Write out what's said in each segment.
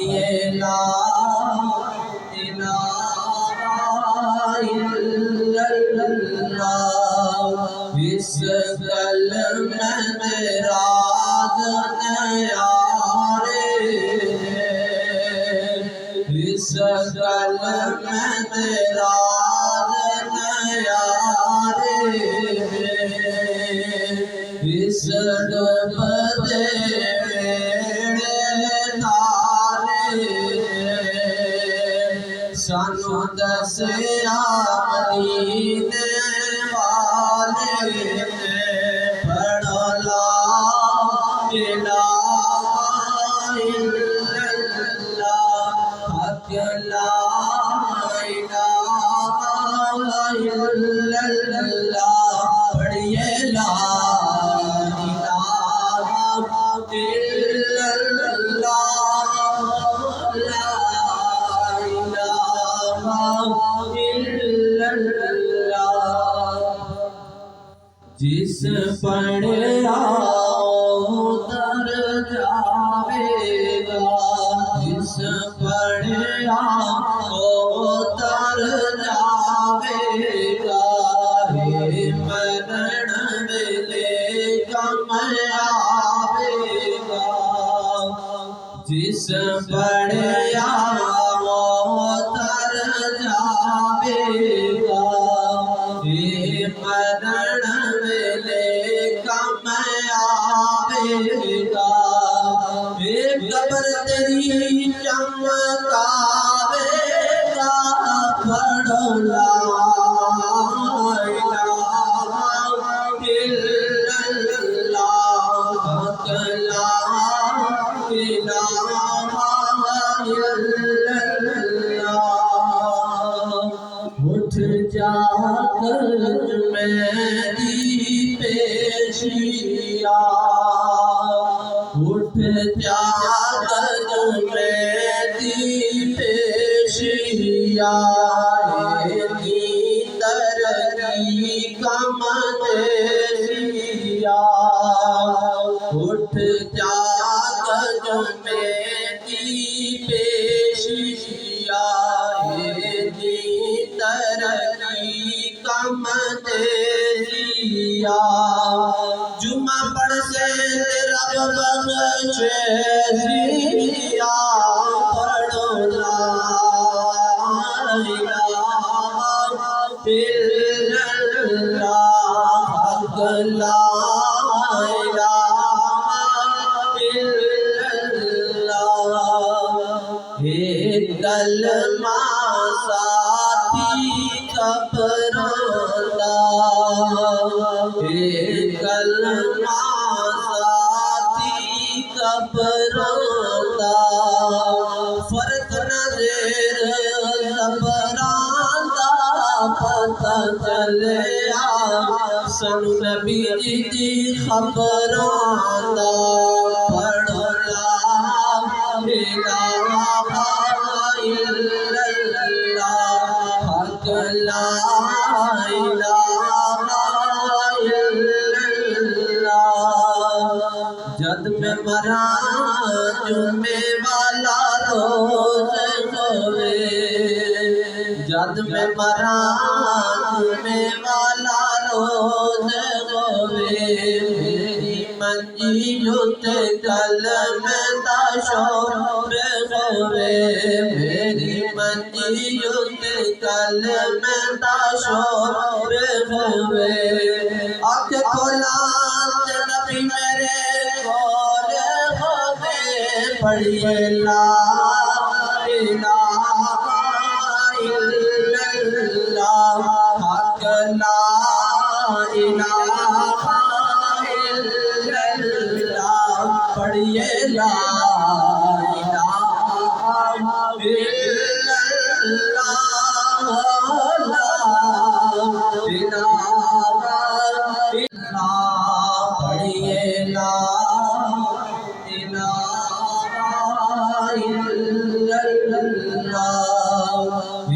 پڑھیے لا الہ الا اللہ، اس کلمہ میں راز نیارے، اس کلمہ میں راز نیارے، اس ڈوبتے سانو دسیا مدینے والے، پڑھو لا الہ الا اللہ، حق لا الہ الا اللہ، پڑھیے لا الہ الا اللہ۔ جس پڑھا اتر جاوے گا، جس پڑھا اتر جاوے گا، مرن ویلے کم آوے گا، جس پڑھا اتر جاوے گا، مرن ویلے کم آوے گا، قبر تیری چمکاوے گا، پڑھو لا الہ الا اللہ، حق لا الہ الا اللہ۔ اٹھ جا کر میری پیشیا، اٹھ جا کر میری پیشیا، ترقی کا مدیسیا، اٹھ جا کر میری پیشیا، ترقی کا مدیسیا، جمعہ پڑھ سے رب بخشے زیا، پڑھو لا الہ الا اللہ، حق لا الہ الا اللہ، ایک کلمہ ساتھی کپراندہ، ایک کلمہ ساتھی کپراندہ، فرق نظر کپراندہ، پتہ چلیا سن نبی دی خبراندہ، پڑھو لا الہ الا اللہ، حق لا الہ الا اللہ۔ جد میں مراں جمعے والا روز ہوئے، جد میں مراں جمعے والا روز ہوئے، میری منجی اتے کلمہ دا شور ہوئے، میری منجی اتے کلمہ دا شور ہوئے، آنکھ کھولا تے نبی میرے کول ہوئے، پڑھیے لا الہ الا اللہ، حق لا الہ الا اللہ، پڑھیے لا الہ الا اللہ، لا الہ الا، پڑھیے لا الہ الا اللہ،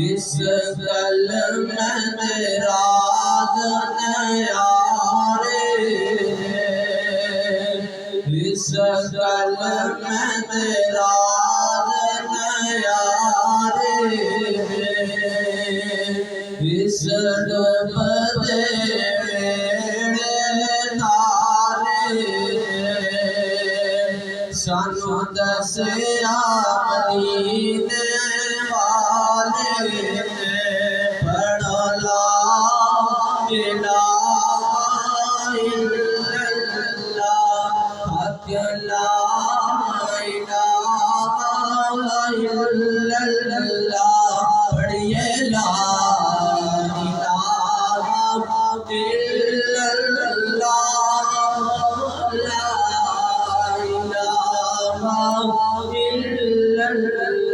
اس کلمہ میں راز نیارے، اس کلمہ میں راز سانو دسیا مدینے والے نے پڑھو لا الہ الا اللہ حق لا الہ الا اللہ پڑھیے لا الہ الا اللہ لا الہ الا اللہ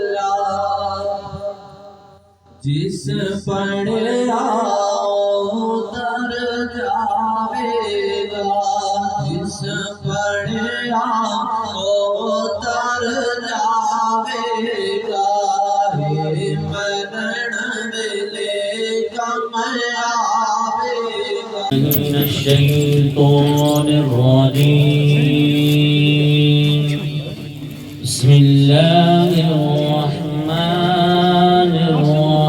جس پڑھا اتر جاوے گا جس پڑھا اتر جاوے گا مرن ویلے کم آوے گا من الشیطان الرجیم بسم اللہ الرحمن الرحیم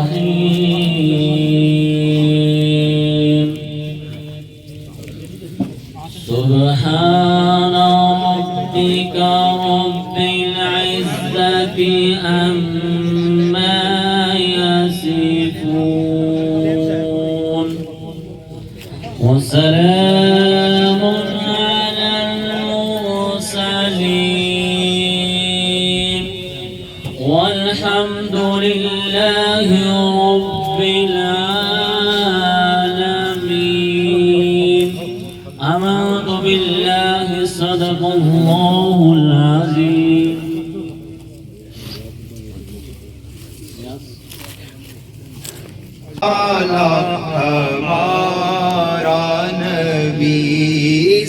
سبحان ربک رب العزة عما يصفون وسلام على المرسلين والحمد لله رب العالمين آمنت بالله صدق الله العظيم ہمارا نبی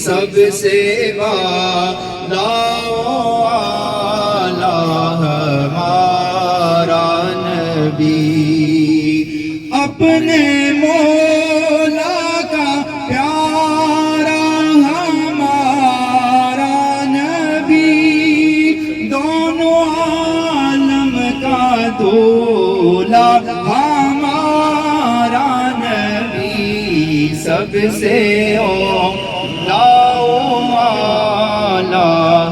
سب سے والا ہمارا نبی اپنے مولا کا پیارا ہمارا نبی دونوں عالم کا دولا ہمارا نبی سب سے اولا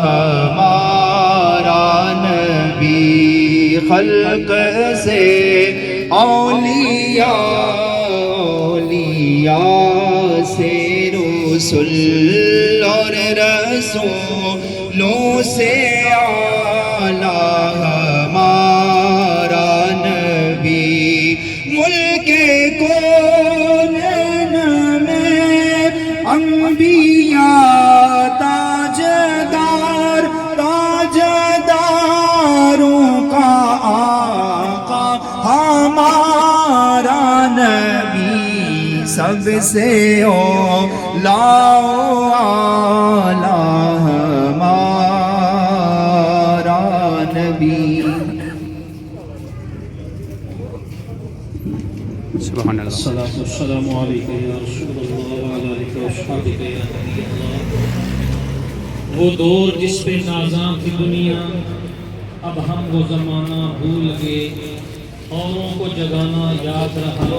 ہمارا نبی خلق سے اولیاء سے رسول اور رسولوں سے اعلیٰ ہمارا نبی ملک کونین میں انبیاء تاجداروں کا آقا ہمارا نبی سب سے اولا ہمارا نبی سبحان اللہ الصلاة والسلام علیکہ یا رسول اللہ وعلی آلہ واصحابہ یا نبی اللہ وہ دور جس پہ نازاں کی دنیا اب ہم وہ زمانہ بھول گئے اوروں کو جگانا یاد رہا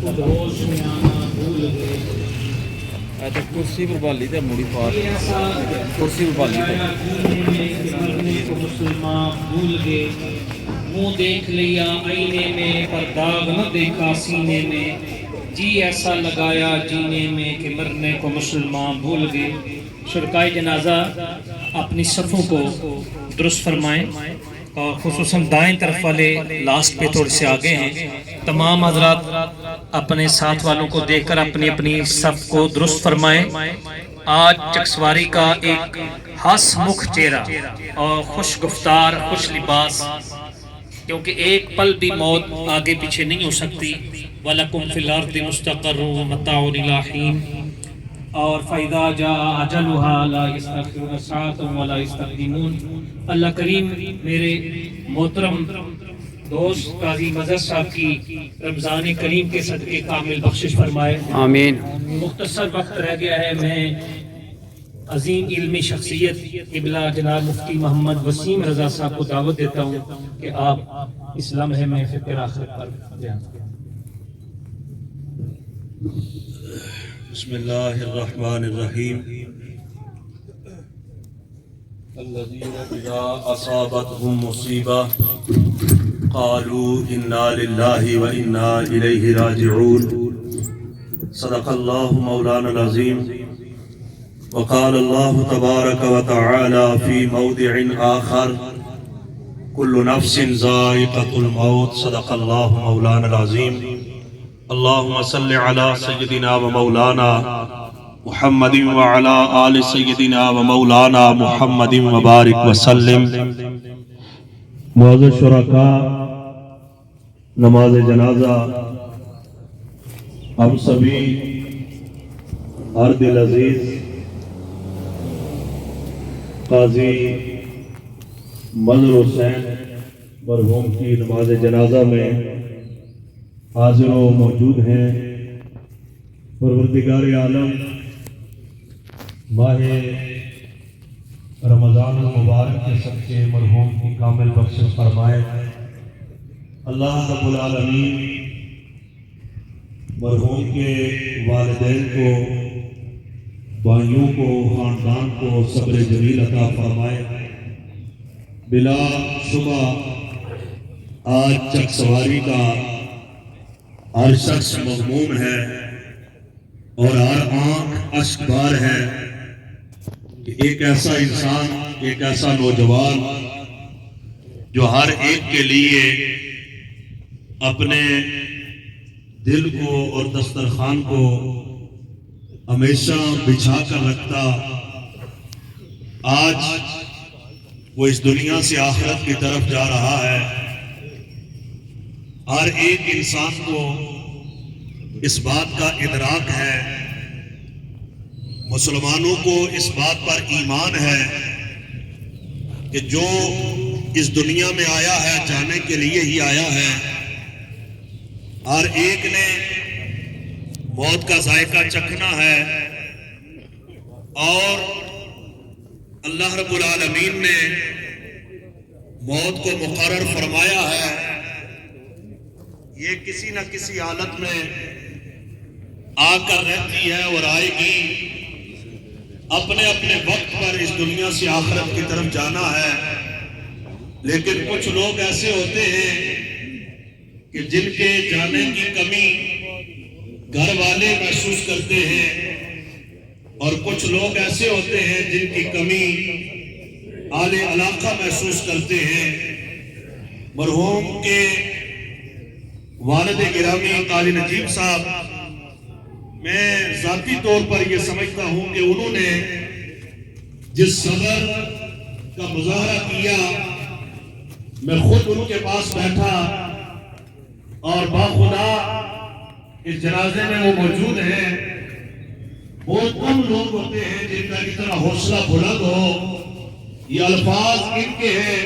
خود ہوش میں آنا بھول گئے کرسی پر بالی تے موڑی پار کرسی پر بالی تے مرنے کو مسلمان بھول گئے منہ دیکھ لیا آئینے میں پر داغ نہ دیکھا سینے میں جی ایسا لگایا جینے میں کہ مرنے کو مسلمان بھول گئے شرکائے جنازہ اپنی صفوں کو درست فرمائیں اور خصوصاً دائیں طرف والے لاسٹ پہ تھوڑے سے آگے ہیں تمام حضرات اپنے ساتھ والوں کو دیکھ کر اپنی اپنی صف کو درست فرمائیں آج چکسواری کا ایک ہس مکھ چہرہ اور خوش گفتار خوش لباس کیونکہ ایک پل بھی موت آگے پیچھے نہیں ہو سکتی وَلَكُمْ فِي الْأَرْضِ مُسْتَقَرٌّ وَمَتَاعٌ إِلَىٰ حِينٍ اور فَإِذَا جَاءَ أَجَلُهَا لَا يَسْتَأْخِرُونَ سَاعَةً وَلَا يَسْتَقْدِمُونَ اللہ کریم میرے محترم دوست قاضی مظہر صاحب کی رمضان کریم کے صدقے کامل بخشش فرمائے آمین مختصر وقت رہ گیا ہے میں عظیم علمی شخصیت قبلہ جناب مفتی محمد وسیم رضا صاحب کو دعوت دیتا ہوں کہ آپ اس لمحے میں فکر آخرت پر بیان کریں بسم اللہ الرحمن الرحیم الذين إذا أصابتهم مصيبة قالوا إنا لله وإنا إليه راجعون صدق الله مولانا العظيم وقال الله تبارك وتعالى في موضع آخر كل نفس ذائقة الموت صدق الله مولانا العظيم اللهم صل على سيدنا ومولانا محمد وعلى آل سیدنا و مولانا محمد وبارک وسلم۔ معزز شرکاء، نماز جنازہ ہم سبھی ہر دل عزیز قاضی مظہر حسین مرحوم کی نماز جنازہ میں حاضر و موجود ہیں۔ پروردگار عالم ماہ رمضان المبارک کے صدقے مرحوم کی کامل بخشش فرمائے۔ اللہ رب العالمین مرحوم کے والدین کو، بھائیوں کو، خاندان کو صبر جمیل عطا فرمائے۔ بلا شبہ آج چک سواری کا ہر شخص مغموم ہے اور ہر آنکھ اشک بار ہے کہ ایک ایسا انسان، ایک ایسا نوجوان جو ہر ایک کے لیے اپنے دل کو اور دسترخوان کو ہمیشہ بچھا کر رکھتا، آج وہ اس دنیا سے آخرت کی طرف جا رہا ہے۔ ہر ایک انسان کو اس بات کا ادراک ہے، مسلمانوں کو اس بات پر ایمان ہے کہ جو اس دنیا میں آیا ہے جانے کے لیے ہی آیا ہے۔ ہر ایک نے موت کا ذائقہ چکھنا ہے اور اللہ رب العالمین نے موت کو مقرر فرمایا ہے۔ یہ کسی نہ کسی حالت میں آ کر رہتی ہے اور آئے گی۔ اپنے اپنے وقت پر اس دنیا سے آخرت کی طرف جانا ہے، لیکن کچھ لوگ ایسے ہوتے ہیں کہ جن کے جانے کی کمی گھر والے محسوس کرتے ہیں، اور کچھ لوگ ایسے ہوتے ہیں جن کی کمی اہل علاقہ محسوس کرتے ہیں۔ مرحوم کے والد گرامی قاری نجیب صاحب، میں ذاتی طور پر یہ سمجھتا ہوں کہ انہوں نے جس صبر کا مظاہرہ کیا، میں خود ان کے پاس بیٹھا اور باخدا اس جنازے میں وہ موجود ہیں۔ بہت کم لوگ ہوتے ہیں جن کا اتنا حوصلہ بلند ہو۔ یہ الفاظ ان کے ہیں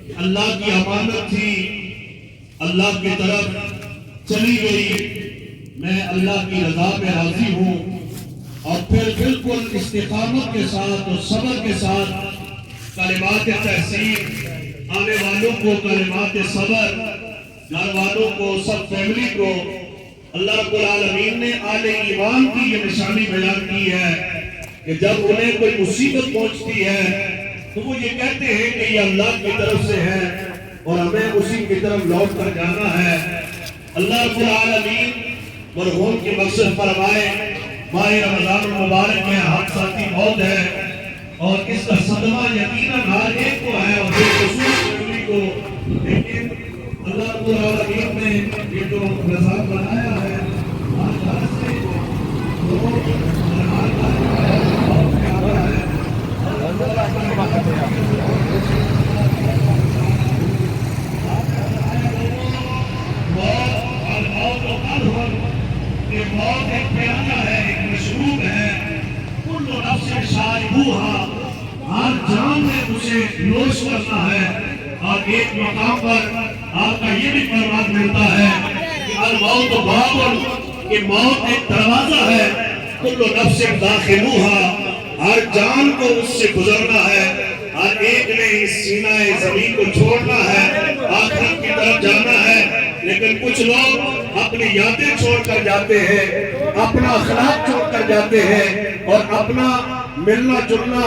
کہ اللہ کی امانت تھی، اللہ کی طرف چلی گئی، میں اللہ کی رضا پہ راضی ہوں۔ اور پھر بالکل استقامت کے ساتھ اور صبر کے ساتھ کلمات تحسین، آنے والوں کو کلمات صبر، گھر والوں کو، سب فیملی کو اللہ رب العالمین نے آل ایمان کی یہ نشانی بیان کی ہے کہ جب انہیں کوئی مصیبت پہنچتی ہے تو وہ یہ کہتے ہیں کہ یہ اللہ کی طرف سے ہے اور ہمیں اسی کی طرف لوٹ کر جانا ہے۔ اللہ رب العالمین مرحوم کی مقصد فرمائے۔ ماہ رمضان المبارک میں حادثاتی موت ہے اور اس کا صدمہ یقیناً ہر ایک کو ہے اور بالخصوص فیملی کو، لیکن اللہ رب العالمین نے یہ جو نظام بنایا ہے ہر گھر سے لوگ ہر گھر ہے بہت پیارا ہے۔ موت ایک پیانہ ہے، ایک مشروب ہے، کل نفس شاربوہا، ہر جان نے اسے نوش کرنا ہے۔ اور ایک مقام پر آپ کا یہ بھی فرمان ملتا ہے کہ الموت باب، کہ موت ایک دروازہ ہے، کل نفس داخلوہا، ہر جان کو اس سے گزرنا ہے۔ ہر ایک نے اس سینہ زمین کو چھوڑنا ہے، آخرت کی طرف جانا ہے۔ لیکن کچھ لوگ اپنی یادیں چھوڑ کر جاتے ہیں، اپنا اخلاق چھوڑ کر جاتے ہیں اور اپنا ملنا جلنا،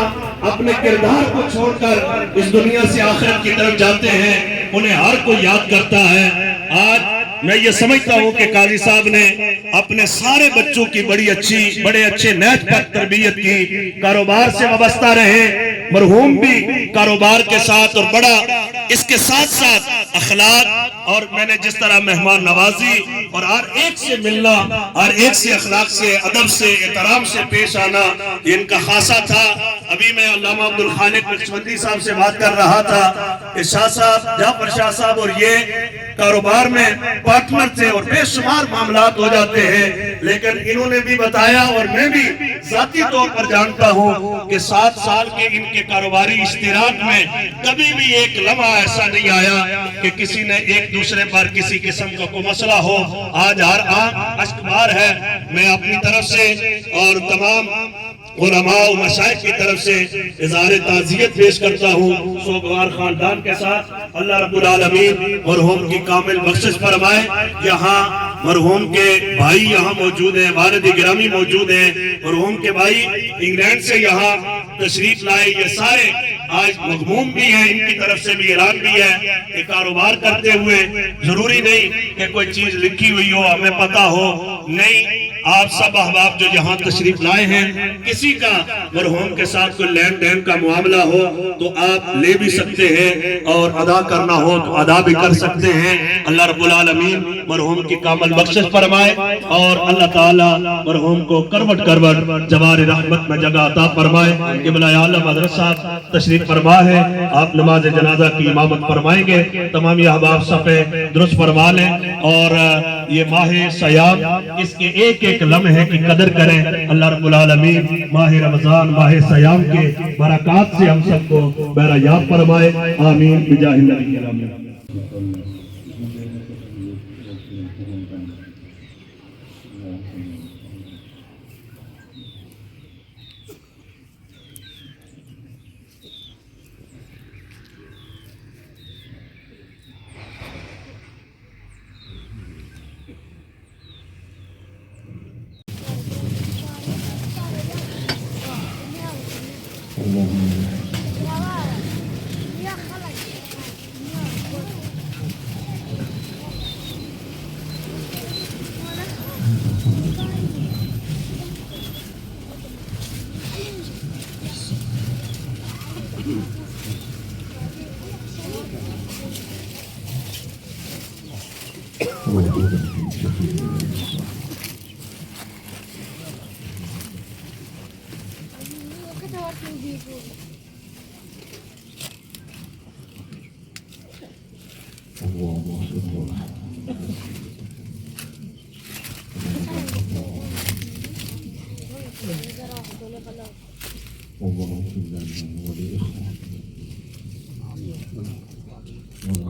اپنے کردار کو چھوڑ کر اس دنیا سے آخرت کی طرف جاتے ہیں انہیں ہر کوئی یاد کرتا ہے۔ آج میں یہ سمجھتا ہوں کہ قاضی صاحب نے اپنے سارے بچوں کی بڑے اچھے نیت پر تربیت کی، کاروبار سے وابستہ رہے، مرحوم بھی کاروبار کے ساتھ اور بڑا اس کے ساتھ ساتھ اخلاق، اور میں نے جس طرح مہمان نوازی اور ہر ایک سے ملنا، ہر ایک سے اخلاق سے، ادب سے، احترام سے پیش آنا، یہ ان کا خاصہ تھا۔ ابھی میں علامہ عبدالخالق نقشبندی صاحب سے بات کر رہا تھا کہ شاہ صاحب، جعفر شاہ صاحب اور یہ کاروبار میں پارٹنر تھے اور بے شمار معاملات ہو جاتے ہیں، لیکن انہوں نے بھی بتایا اور میں بھی ذاتی طور پر جانتا ہوں کہ 7 سال کے ان کے کاروباری اشتراک میں کبھی بھی ایک لمحہ ایسا نہیں آیا کہ کسی نے ایک دوسرے پر کسی قسم کا کوئی مسئلہ ہو۔ آج ہر آنکھ اشک بار ہے۔ میں اپنی طرف سے اور تمام علماء و مشائخ کی طرف سے اظہار تعزیت پیش کرتا ہوں سوگوار خاندان کے ساتھ۔ اللہ رب العالمین مرحوم کی کامل بخشش فرمائے۔ یہاں مرحوم کے بھائی یہاں موجود ہیں، والد گرامی موجود ہیں، مرحوم کے بھائی انگلینڈ سے یہاں تشریف لائے، یہ سارے آج مغموم بھی ہیں، ان کی طرف سے بھی اعلان بھی ہے کہ کاروبار کرتے ہوئے ضروری نہیں کہ کوئی چیز لکھی ہوئی ہو ہمیں پتہ ہو، نہیں، آپ سب احباب جو یہاں تشریف لائے ہیں، کسی کا مرحوم کے ساتھ کوئی لین دین کا معاملہ ہو تو آپ لے بھی سکتے ہیں اور ادا کرنا ہو تو ادا بھی کر سکتے ہیں۔ اللہ رب العالمین مرحوم کی کامل بخشش فرمائے اور اللہ تعالیٰ مرحوم کو کروٹ کروٹ جوار رحمت میں جگہ عطا فرمائے۔ قبلہ عالم حضرت صاحب تشریف فرما ہے، آپ نماز جنازہ کی امامت فرمائیں گے، تمامی احباب صفے درست فرما لیں اور یہ ماہ سیام اس کے ایک ایک لمحے کی قدر کریں۔ اللہ رب العالمین ماہ رمضان ماہ سیام کے برکات سے ہم سب کو بہرہ یاب فرمائے، آمین بجاہ النبی الامین۔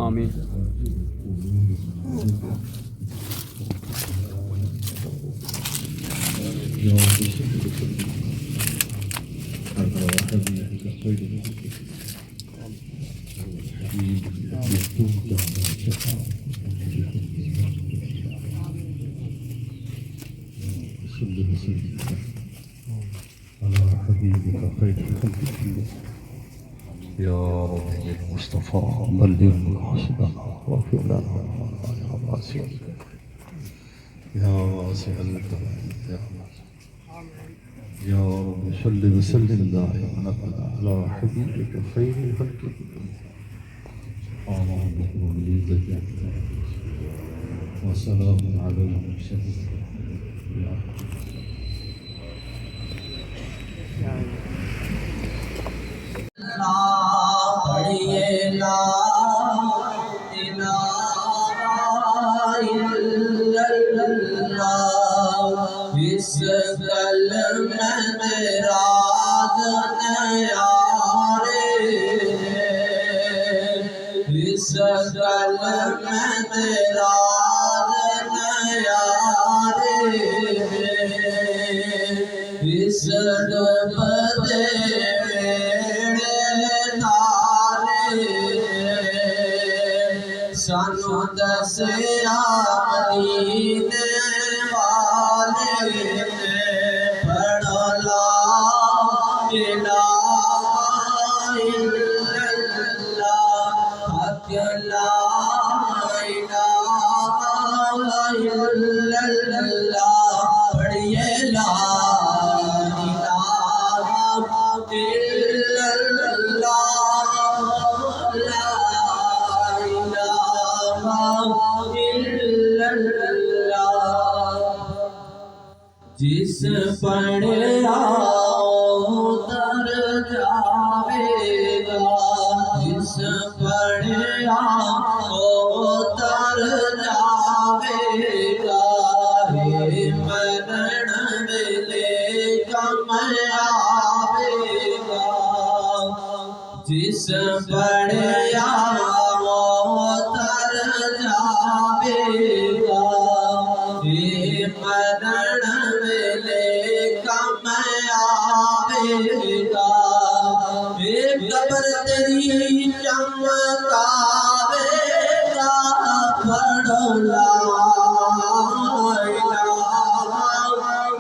آمین۔ يا رب المصطفى بلغ مقاصدنا واغفر لنا يا واسع الكرم يا رب صل وسلم دائما على حبيبك خير خلق وسلام على المرسلين پڑھیے لا الہ الا اللہ، اس کلمہ میں راز نیارے، اس کلمہ میں راز نیارے، اس ڈوبتے سانو دسیا مدینے والے، پڑھو لا الہ لا الہ الا اللہ پڑھیے لا الہ الا اللہ لا الہ الا اللہ جس پڑھا اتر جاوے گا جس پڑھا اتر جاوے گا مرن ویلے کم آوے گا جس پڑھا اتر جاوے گا مرن ویلے کم آوے گا قبر تیری چمکاوے گا پڑھو لا الہ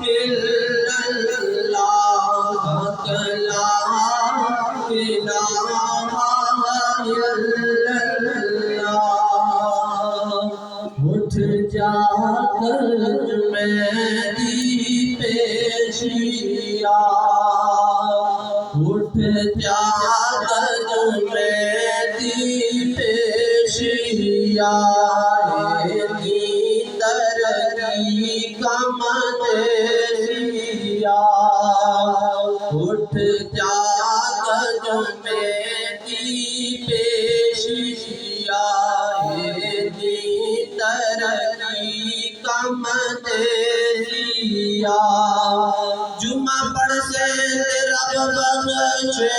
الا اللہ لا الہ الا اللہ اٹھ جا کر میری پیشیا اٹھ جا کر میری پیشیا ترقی کم دیشیا اٹھ جا کر میری پیشیا ترقی کم دیشیا جمعہ پڑھ سے رب بخشے